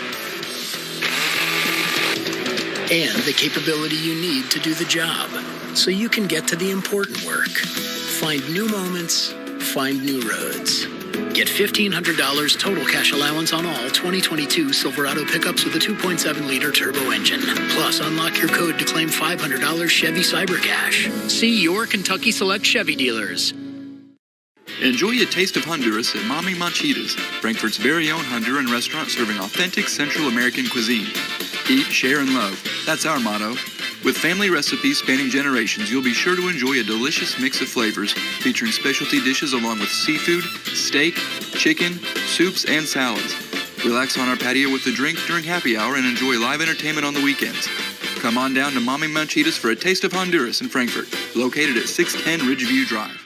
and the capability you need to do the job so you can get to the important work. Find new moments, find new roads. Get $1,500 total cash allowance on all 2022 Silverado pickups with a 2.7-liter turbo engine. Plus, unlock your code to claim $500 Chevy Cyber Cash. See your Kentucky Select Chevy dealers. Enjoy a taste of Honduras at Mami Manchitas, Frankfort's very own Honduran restaurant serving authentic Central American cuisine. Eat, share, and love. That's our motto. With family recipes spanning generations, you'll be sure to enjoy a delicious mix of flavors featuring specialty dishes along with seafood, steak, chicken, soups, and salads. Relax on our patio with a drink during happy hour and enjoy live entertainment on the weekends. Come on down to Mami Manchitas for a taste of Honduras in Frankfort, located at 610 Ridgeview Drive.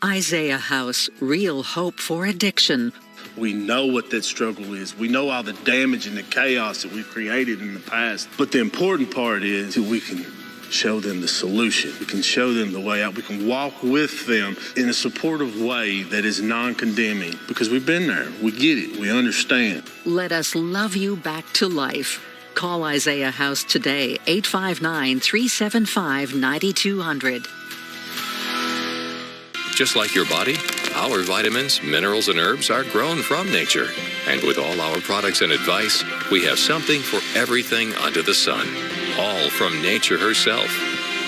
Isaiah House, real hope for addiction. We know what that struggle is. We know all the damage and the chaos that we've created in the past. But the important part is that we can show them the solution. We can show them the way out. We can walk with them in a supportive way that is non-condemning because we've been there. We get it. We understand. Let us love you back to life. Call Isaiah House today, 859-375-9200. Just like your body, our vitamins, minerals, and herbs are grown from nature. And with all our products and advice, we have something for everything under the sun. All from nature herself.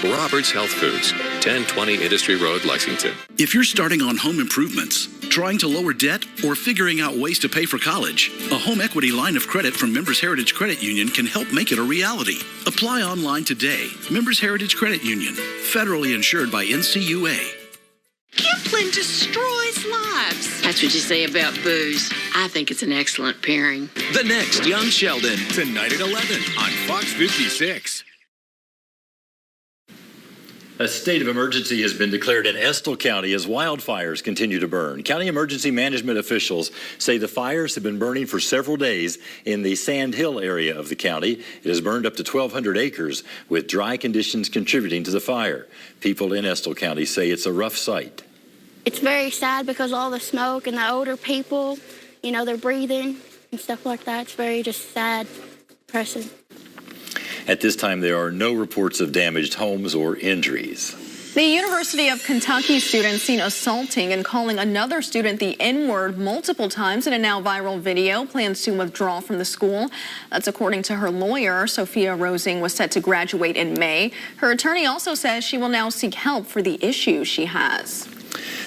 Robert's Health Foods, 1020 Industry Road, Lexington. If you're starting on home improvements, trying to lower debt, or figuring out ways to pay for college, a home equity line of credit from Members Heritage Credit Union can help make it a reality. Apply online today. Members Heritage Credit Union, federally insured by NCUA. Giftland destroys lives. That's what you say about booze. I think it's an excellent pairing. The next Young Sheldon, tonight at 11 on Fox 56. A state of emergency has been declared in Estill County as wildfires continue to burn. County emergency management officials say the fires have been burning for several days in the Sand Hill area of the county. It has burned up to 1,200 acres, with dry conditions contributing to the fire. People in Estill County say it's a rough sight. It's very sad because all the smoke and the older people, you know, they're breathing and stuff like that. It's very just sad, depressing. At this time, there are no reports of damaged homes or injuries. The University of Kentucky student seen assaulting and calling another student the N-word multiple times in a now viral video plans to withdraw from the school. That's according to her lawyer. Sophia Rosing was set to graduate in May. Her attorney also says she will now seek help for the issues she has.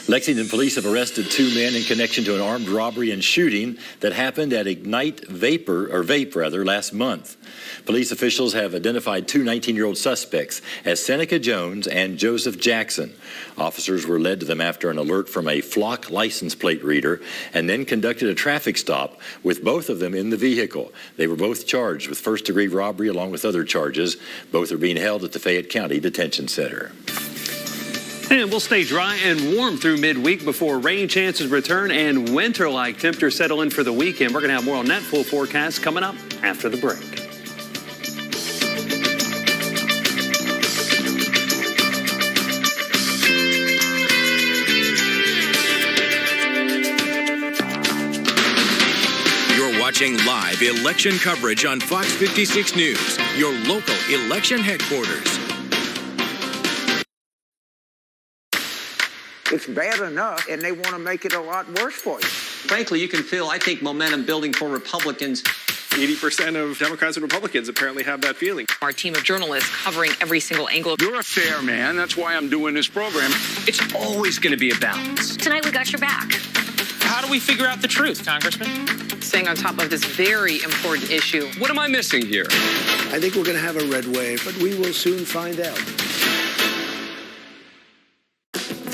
Lexington police have arrested 2 men in connection to an armed robbery and shooting that happened at Ignite Vape last month. Police officials have identified 2 19-year-old suspects as Seneca Jones and Joseph Jackson. Officers were led to them after an alert from a Flock license plate reader and then conducted a traffic stop with both of them in the vehicle. They were both charged with first-degree robbery along with other charges. Both are being held at the Fayette County Detention Center. And we'll stay dry and warm through midweek before rain chances return and winter-like temperatures settle in for the weekend. We're going to have more on that full forecast coming up after the break. You're watching live election coverage on Fox 56 News, your local election headquarters. It's bad enough, and they want to make it a lot worse for you. Frankly, you can feel, I think, momentum building for Republicans. 80% of Democrats and Republicans apparently have that feeling. Our team of journalists covering every single angle. You're a fair man. That's why I'm doing this program. It's always going to be a balance. Tonight, we got your back. How do we figure out the truth, Congressman? Staying on top of this very important issue. What am I missing here? I think we're going to have a red wave, but we will soon find out.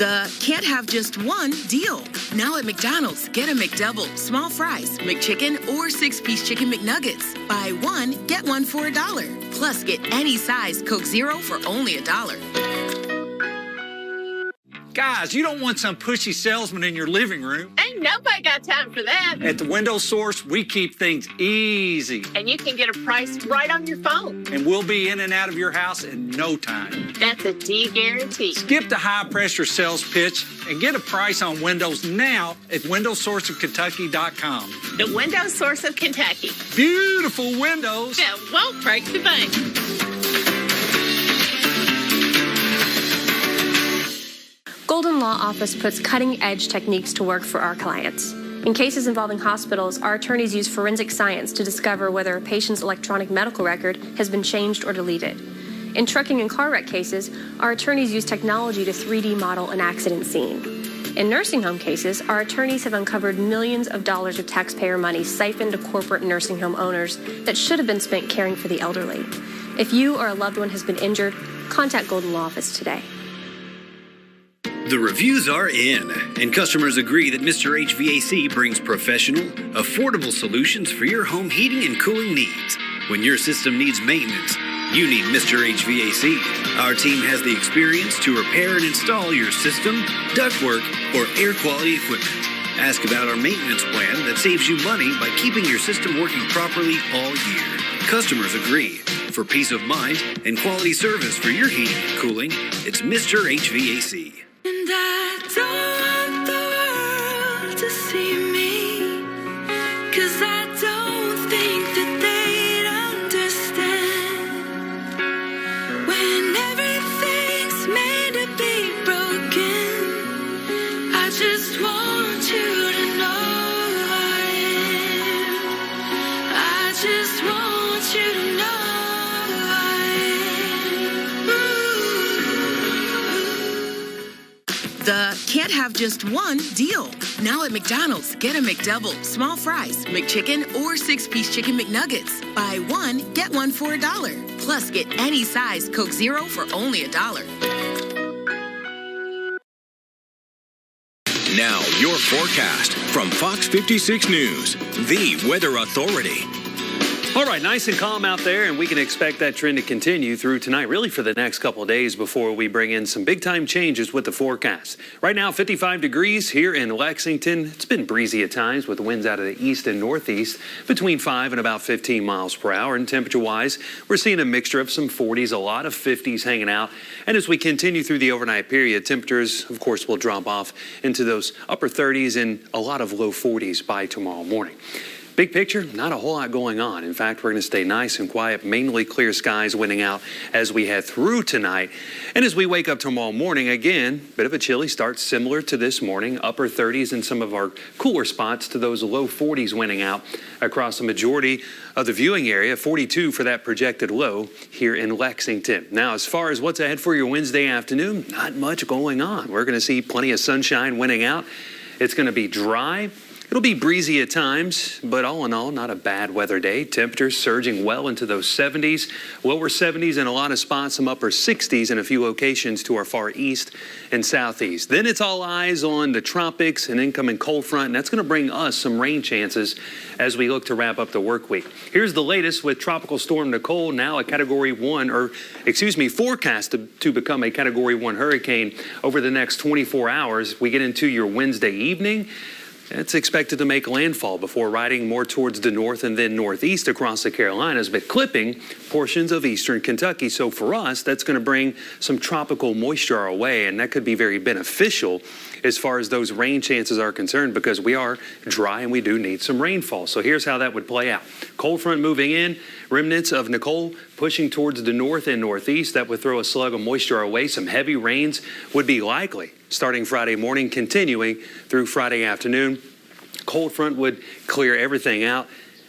The can't have just one deal. Now at McDonald's, get a McDouble, small fries, McChicken, or 6-piece chicken McNuggets. Buy one, get one for $1. Plus, get any size Coke Zero for only $1. Guys, you don't want some pushy salesman in your living room. Ain't nobody got time for that. At the Window Source, we keep things easy. And you can get a price right on your phone. And we'll be in and out of your house in no time. That's a D guarantee. Skip the high-pressure sales pitch and get a price on windows now at windowsourceofkentucky.com. The Window Source of Kentucky. Beautiful windows that won't break the bank. Golden Law Office puts cutting-edge techniques to work for our clients. In cases involving hospitals, our attorneys use forensic science to discover whether a patient's electronic medical record has been changed or deleted. In trucking and car wreck cases, our attorneys use technology to 3D model an accident scene. In nursing home cases, our attorneys have uncovered millions of dollars of taxpayer money siphoned to corporate nursing home owners that should have been spent caring for the elderly. If you or a loved one has been injured, contact Golden Law Office today. The reviews are in, and customers agree that Mr. HVAC brings professional, affordable solutions for your home heating and cooling needs. When your system needs maintenance, you need Mr. HVAC. Our team has the experience to repair and install your system, ductwork, or air quality equipment. Ask about our maintenance plan that saves you money by keeping your system working properly all year. Customers agree. For peace of mind and quality service for your heating and cooling, it's Mr. HVAC. And I don't want the world to see me, 'cause I don't think that they'd understand. just want you to know I just want you to know The can't have just one deal. Now at McDonald's, get a McDouble, small fries, McChicken, or 6-piece chicken McNuggets. Buy one, get one for $1. Plus, get any size Coke Zero for only $1. Now, your forecast from Fox 56 News, the weather authority. All right, nice and calm out there, and we can expect that trend to continue through tonight, really for the next couple of days before we bring in some big-time changes with the forecast. Right now, 55 degrees here in Lexington. It's been breezy at times with winds out of the east and northeast between 5 and about 15 miles per hour. And temperature-wise, we're seeing a mixture of some 40s, a lot of 50s hanging out. And as we continue through the overnight period, temperatures, of course, will drop off into those upper 30s and a lot of low 40s by tomorrow morning. Big picture, not a whole lot going on. In fact, we're going to stay nice and quiet, mainly clear skies winning out as we head through tonight. And as we wake up tomorrow morning, again, bit of a chilly start similar to this morning, upper 30s in some of our cooler spots to those low 40s winning out across the majority of the viewing area, 42 for that projected low here in Lexington. Now, as far as what's ahead for your Wednesday afternoon, not much going on. We're going to see plenty of sunshine winning out. It's going to be dry. It'll be breezy at times, but all in all, not a bad weather day. Temperatures surging well into those 70s, lower 70s in a lot of spots, some upper 60s in a few locations to our far east and southeast. Then it's all eyes on the tropics and incoming cold front, and that's going to bring us some rain chances as we look to wrap up the work week. Here's the latest with Tropical Storm Nicole, now a Category 1, forecast to become a Category 1 hurricane over the next 24 hours. We get into your Wednesday evening. It's expected to make landfall before riding more towards the north and then northeast across the Carolinas, but clipping portions of eastern Kentucky. So for us, that's going to bring some tropical moisture our way, and that could be very beneficial as far as those rain chances are concerned because we are dry and we do need some rainfall. So here's how that would play out. Cold front moving in, remnants of Nicole pushing towards the north and northeast. That would throw a slug of moisture our way. Some heavy rains would be likely starting Friday morning, continuing through Friday afternoon. Cold front would clear everything out,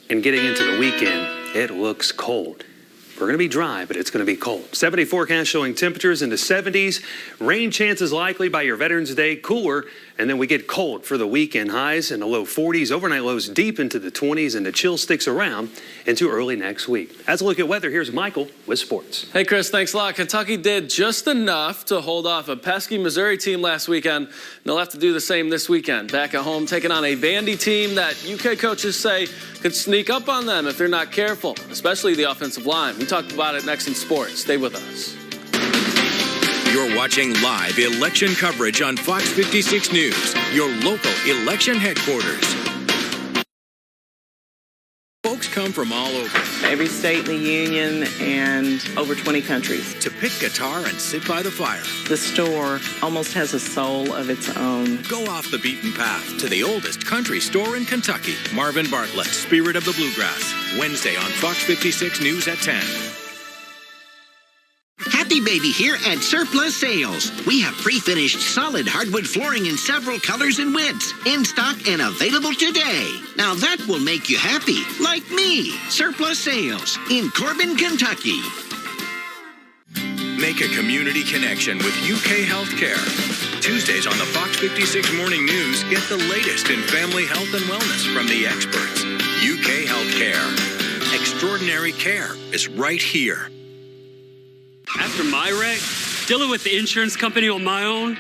and getting into the weekend, it looks cold. We're going to be dry, but it's going to be cold. 70 forecast showing temperatures in the 70s. Rain chances likely by your Veterans Day, cooler, and then we get cold for the weekend. Highs in the low 40s, overnight lows deep into the 20s, and the chill sticks around into early next week. As a look at weather, here's Michael with sports. Hey, Chris, thanks a lot. Kentucky did just enough to hold off a pesky Missouri team last weekend. They'll have to do the same this weekend. Back at home, taking on a Vandy team that UK coaches say could sneak up on them if they're not careful, especially the offensive line. We talked about it next in sports. Stay with us. You're watching live election coverage on Fox 56 News, your local election headquarters. Folks come from all over. Every state in the union and over 20 countries. To pick guitar and sit by the fire. The store almost has a soul of its own. Go off the beaten path to the oldest country store in Kentucky. Marvin Bartlett, Spirit of the Bluegrass. Wednesday on Fox 56 News at 10. Happy Baby here at Surplus Sales. We have pre-finished solid hardwood flooring in several colors and widths, in stock and available today. Now that will make you happy, like me. Surplus Sales in Corbin, Kentucky. Make a community connection with UK Healthcare. Tuesdays on the Fox 56 Morning News, get the latest in family health and wellness from the experts. UK Healthcare. Extraordinary care is right here. After my wreck, dealing with the insurance company on my own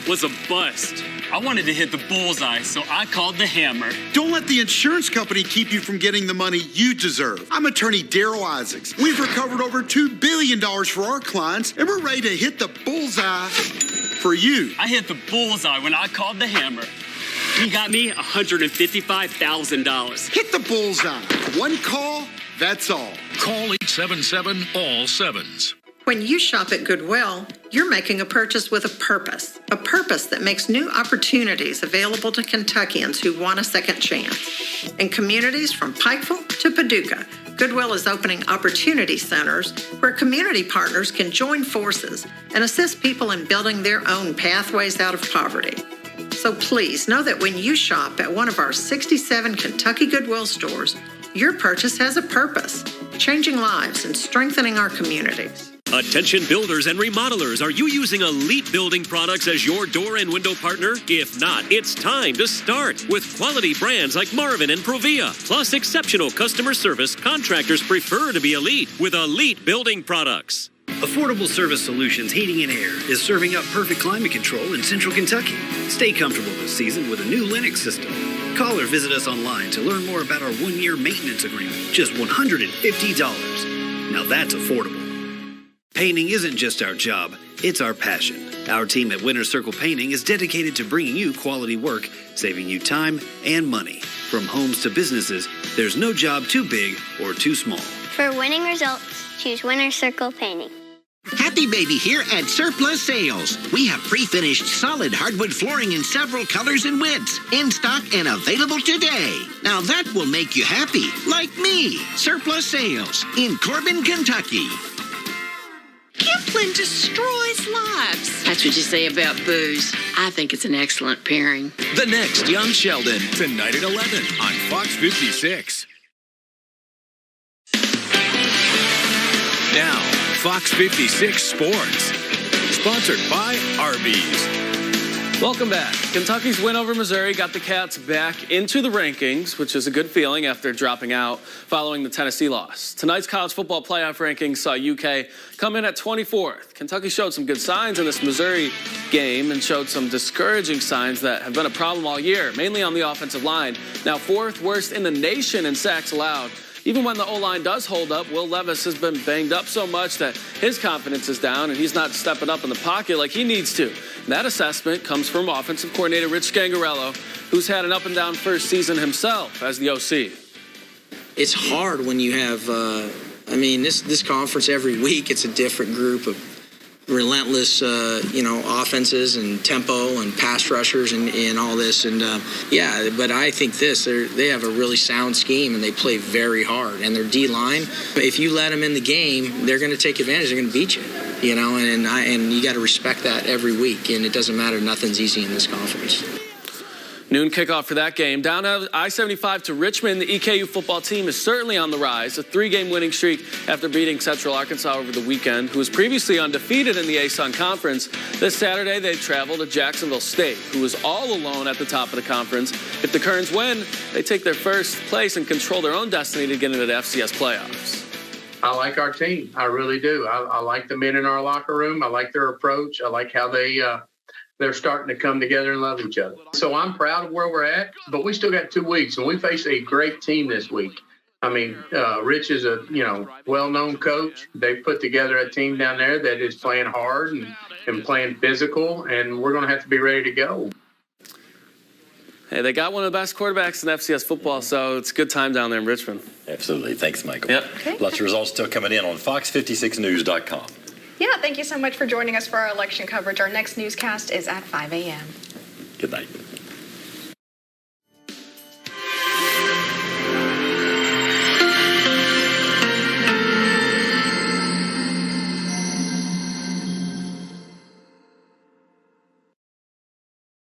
was a bust. I wanted to hit the bullseye, so I called the hammer. Don't let the insurance company keep you from getting the money you deserve. I'm attorney Daryl Isaacs. We've recovered over $2 billion for our clients, and we're ready to hit the bullseye for you. I hit the bullseye when I called the hammer. He got me $155,000. Hit the bullseye. One call, that's all. Call 877-ALL-7s. When you shop at Goodwill, you're making a purchase with a purpose that makes new opportunities available to Kentuckians who want a second chance. In communities from Pikeville to Paducah, Goodwill is opening opportunity centers where community partners can join forces and assist people in building their own pathways out of poverty. So please know that when you shop at one of our 67 Kentucky Goodwill stores, your purchase has a purpose, changing lives and strengthening our communities. Attention builders and remodelers, are you using Elite Building Products as your door and window partner? If not, it's time to start. With quality brands like Marvin and Provia, plus exceptional customer service, contractors prefer to be Elite with Elite Building Products. Affordable Service Solutions Heating and Air is serving up perfect climate control in Central Kentucky. Stay comfortable this season with a new Lennox system. Call or visit us online to learn more about our 1-year maintenance agreement. Just $150. Now that's affordable. Painting isn't just our job, it's our passion. Our team at Winter Circle Painting is dedicated to bringing you quality work, saving you time and money. From homes to businesses, there's no job too big or too small. For winning results, choose Winter Circle Painting. Happy Baby here at Surplus Sales. We have pre-finished solid hardwood flooring in several colors and widths, in stock and available today. Now that will make you happy, like me. Surplus Sales in Corbin, Kentucky. Giftland destroys lives. That's what you say about booze. I think it's an excellent pairing. The next Young Sheldon, tonight at 11 on Fox 56. Now, Fox 56 Sports, sponsored by Arby's. Welcome back. Kentucky's win over Missouri got the Cats back into the rankings, which is a good feeling after dropping out following the Tennessee loss. Tonight's college football playoff rankings saw UK come in at 24th. Kentucky showed some good signs in this Missouri game and showed some discouraging signs that have been a problem all year, mainly on the offensive line. Now 4th worst in the nation in sacks allowed. Even when the O-line does hold up, Will Levis has been banged up so much that his confidence is down and he's not stepping up in the pocket like he needs to. And that assessment comes from offensive coordinator Rich Scangarello, who's had an up-and-down first season himself as the OC. It's hard when you have, this conference every week, it's a different group of relentless, offenses and tempo and pass rushers and all this. And, but I think they have a really sound scheme and they play very hard. And their D-line, if you let them in the game, they're going to take advantage. They're going to beat you, and you got to respect that every week. And it doesn't matter. Nothing's easy in this conference. Noon kickoff for that game. Down I-75 to Richmond, the EKU football team is certainly on the rise. A 3-game winning streak after beating Central Arkansas over the weekend, who was previously undefeated in the ASUN Conference. This Saturday, they travel to Jacksonville State, who is all alone at the top of the conference. If the Kerns win, they take their first place and control their own destiny to get into the FCS playoffs. I like our team. I really do. I like the men in our locker room. I like their approach. I like how they're starting to come together and love each other. So I'm proud of where we're at, but we still got 2 weeks, and we face a great team this week. Rich is a well-known coach. They've put together a team down there that is playing hard and playing physical, and we're going to have to be ready to go. Hey, they got one of the best quarterbacks in FCS football, so it's a good time down there in Richmond. Absolutely. Thanks, Michael. Yep. Okay. Lots of results still coming in on fox56news.com. Yeah, thank you so much for joining us for our election coverage. Our next newscast is at 5 a.m. Good night.